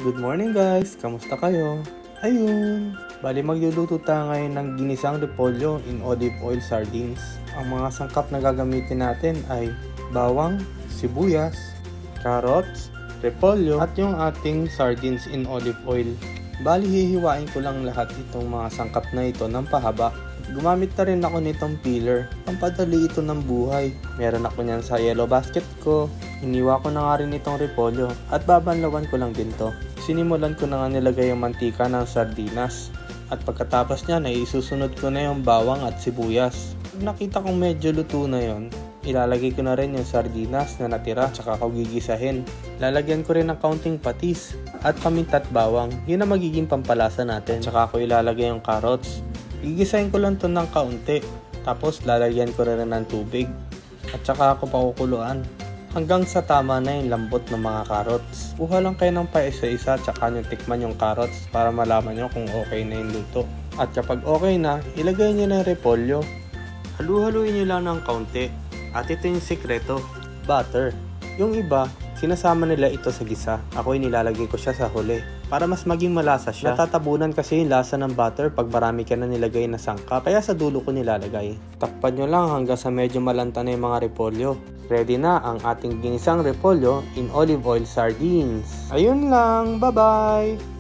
Good morning guys! Kamusta kayo? Ayun! Bali magluluto tayo ngayon ng ginisang repolyo in olive oil sardines. Ang mga sangkap na gagamitin natin ay bawang, sibuyas, carrots, repolyo at yung ating sardines in olive oil. Bali hihiwain ko lang lahat itong mga sangkap na ito ng pahaba. Gumamit na rin ako nitong peeler. Pampadali ito ng buhay. Meron ako niyan sa yellow basket ko. Iniwa ko na nga rin itong repolyo at babanlawan ko lang din to. Sinimulan ko na nga nilagay yung mantika ng sardinas. At pagkatapos niya, isusunod ko na yung bawang at sibuyas. Pag nakita kong medyo luto na yon, ilalagay ko na rin yung sardinas na natira tsaka ko gigisahin. Lalagyan ko rin ng kaunting patis at paminta at bawang. Yun ang magiging pampalasa natin. Tsaka ko ilalagay yung carrots. Gigisahin ko lang to ng kaunti. Tapos lalagyan ko rin ng tubig. At tsaka ako pakukuluan. Hanggang sa tama na yung lambot ng mga carrots. Kuha lang kayo ng paisa-isa tsaka nyo tikman yung carrots para malaman nyo kung okay na yung luto. At kapag okay na, ilagay nyo na yung repolyo. Halu-haluin nyo lang ng kaunti. At ito yung sikreto, butter. Yung iba, sinasama nila ito sa gisa. Ako nilalagay ko siya sa huli para mas maging malasa siya. Natatabunan kasi yung lasa ng butter pag marami ka na nilagay na sangkap. Kaya sa dulo ko nilalagay. Takpan nyo lang hanggang sa medyo malanta na yung mga repolyo. Ready na ang ating ginisang repolyo in olive oil sardines. Ayun lang, bye-bye!